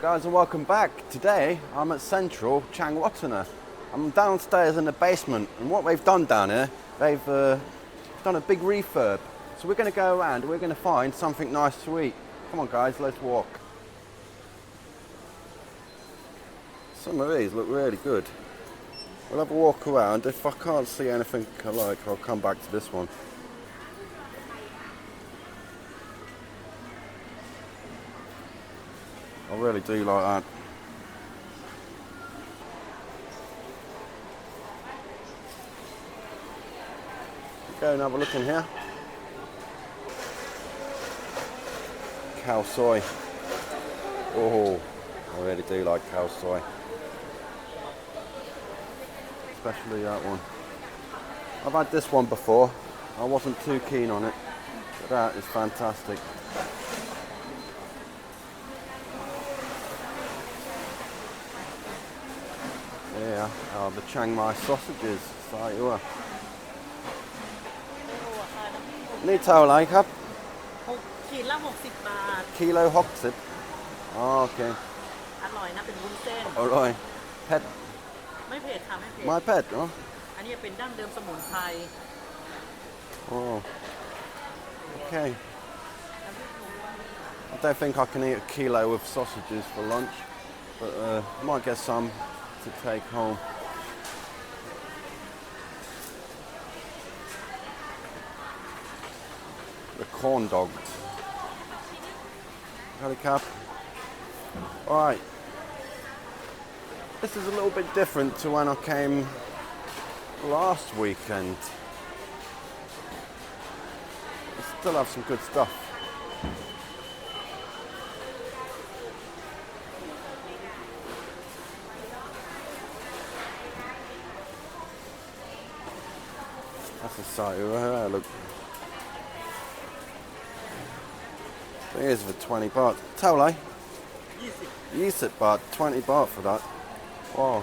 guys and welcome back. Today I'm at Central Chaengwattana. I'm downstairs in the basement, and what they've done down here, they've done a big refurb. So we're going to go around and we're going to find something nice to eat. Come on guys, let's walk. Some of these look really good. We'll have a walk around. If I can't see anything I like, I'll come back to this one. I really do like that. Go and have a look in here. Cow soy. Oh, I really do like cow soy. Especially that one. I've had this one before. I wasn't too keen on it, but that is fantastic. Yeah, the Chiang Mai sausages. ใส่ด้วยนี่เท่าไหร่ครับขีดละ60 บาทกิโล60อ๋อโอเคอร่อยนะเป็นวุ้นเส้นอร่อยเผ็ดไม่เผ็ดค่ะไม่เผ็ดไม่เผ็ดเนาะอันนี้เป็นดั้งเดิมสมุนไพรOh, okay. I don't think I can eat a kilo of sausages for lunch, but I might get some to take home. The corn dogs. Got a cap. Alright. This is a little bit different to when I came last weekend. We still have some good stuff. That's a sight of her, look. It is for 20 baht. Tell me. 20 baht, 20 baht for that. Wow.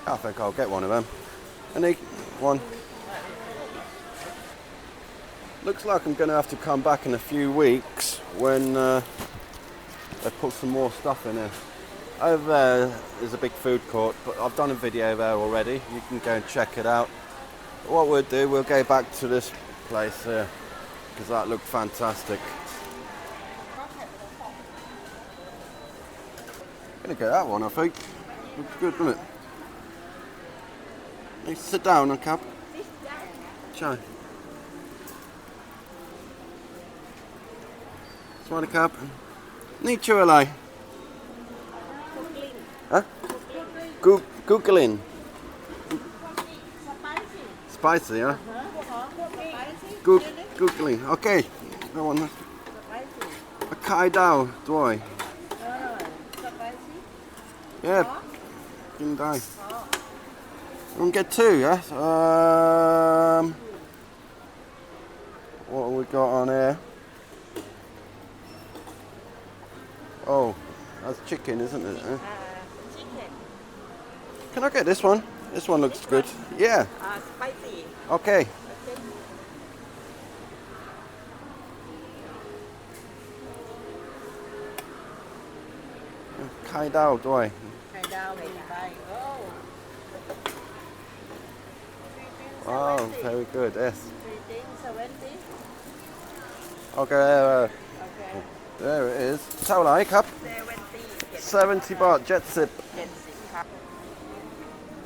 I think I'll get one of them. Any one. Looks like I'm going to have to come back in a few weeks when they put some more stuff in here. Over there is a big food court, but I've done a video there already. You can go and check it out. What we'll do, we'll go back to this place here because that looked fantastic. Gonna get that one, I think. Looks good, doesn't it? Hey, sit down, okay? Chai. สวัสดีครับนี่ชื่ออะไรฮะGoogling spicy huh Googling okay that one a kai dao ด้วย yeah กินได้ we'll get two yes what have we got on here Oh, that's chicken, isn't it? chicken. Can I get this one? This one looks good. Yeah. Spicy. Okay. Kai dao ด้วย ไข่ดาวมีใบ Oh, very good. Yes. 70. Okay. There it is. เท่าไหร่ครับ 70 baht jet sip.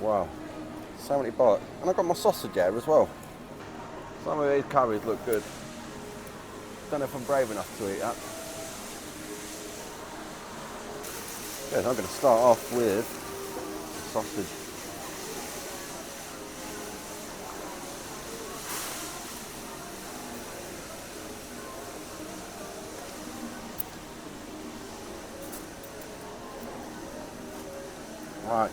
Wow. 70 baht. And I've got my sausage there as well. Some of these curries look good. Don't know if I'm brave enough to eat that. Good, I'm going to start off with sausage. Right,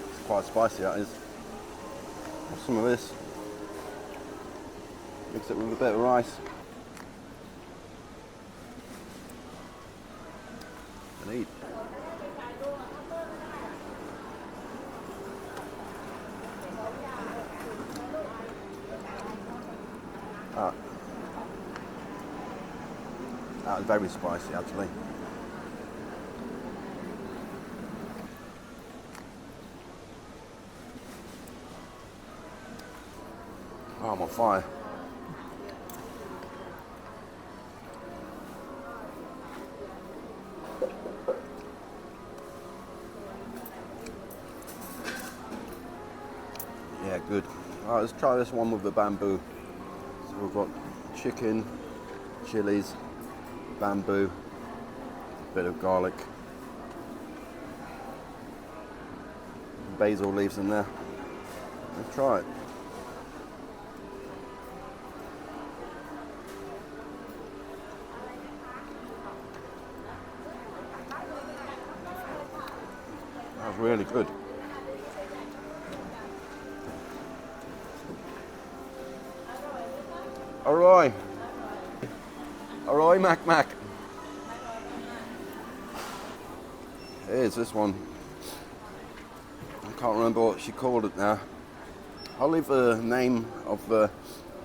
it's quite spicy that is. What's some of this? Mix it with a bit of rice. And eat. That was very spicy actually. Oh, I'm on fire. Yeah, good. Alright, let's try this one with the bamboo. So we've got chicken, chilies, bamboo, a bit of garlic, basil leaves in there. Let's try it. That's really good. Alright. Alright, Mac. Here's this one. I can't remember what she called it now. I'll leave the name of the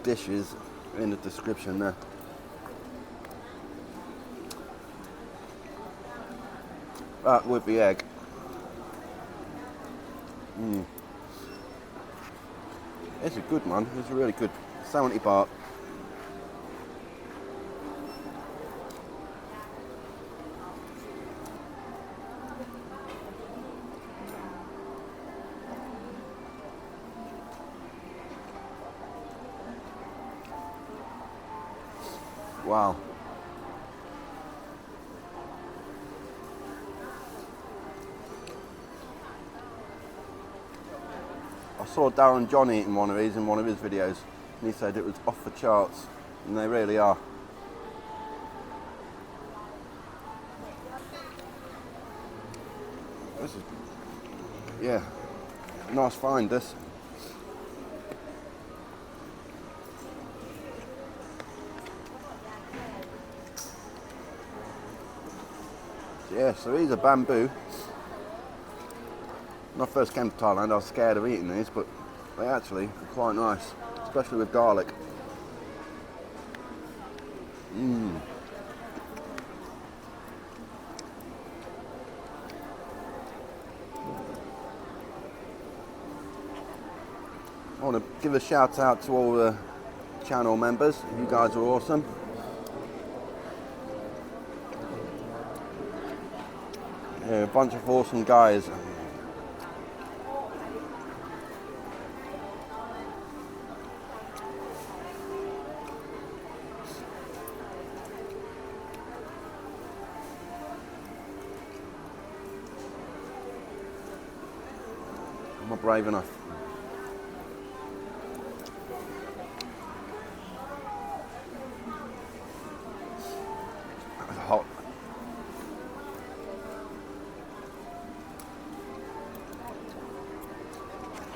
dishes in the description there. That with the egg. It's a good one. It's a really good 70 baht. Wow. I saw Darren John eating one of these in one of his videos, and he said it was off the charts, and they really are. This is, yeah, nice find this. Yeah, so these are bamboo. When I first came to Thailand, I was scared of eating these, but they actually are quite nice, especially with garlic. I want to give a shout out to all the channel members. You guys are awesome. Yeah, a bunch of awesome guys. I'm not brave enough. It's hot.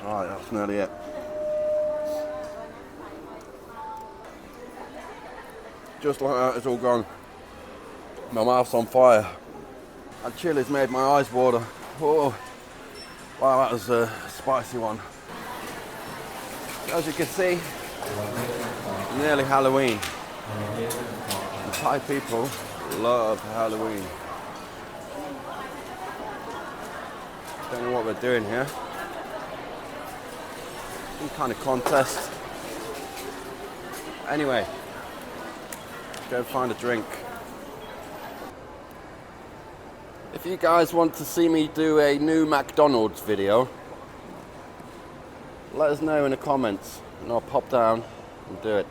Alright, that's nearly it. Just like that, it's all gone. My mouth's on fire. That chili's made my eyes water. Oh, wow, that was a spicy one. As you can see, nearly Halloween. The Thai people love Halloween. Don't know what we're doing here. Some kind of contest. Anyway, go find a drink. If you guys want to see me do a new McDonald's video, let us know in the comments and I'll pop down and do it.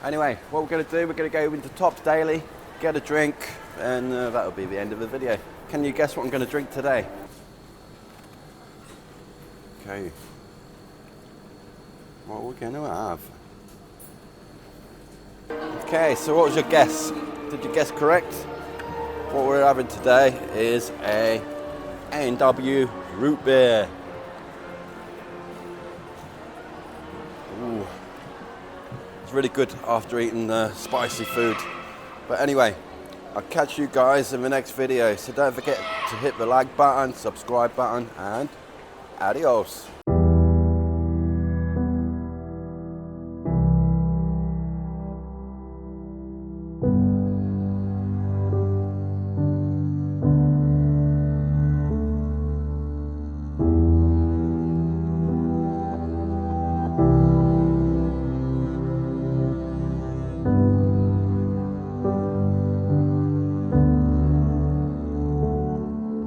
Anyway, what we're going to do, we're going to go into Tops Daily, get a drink, and that'll be the end of the video. Can you guess what I'm going to drink today? Okay. What we're going to have? Okay, so what was your guess? Did you guess correct? What we're having today is a A&W root beer. Ooh. It's really good after eating spicy food. But anyway, I'll catch you guys in the next video. So don't forget to hit the like button, subscribe button, and adios.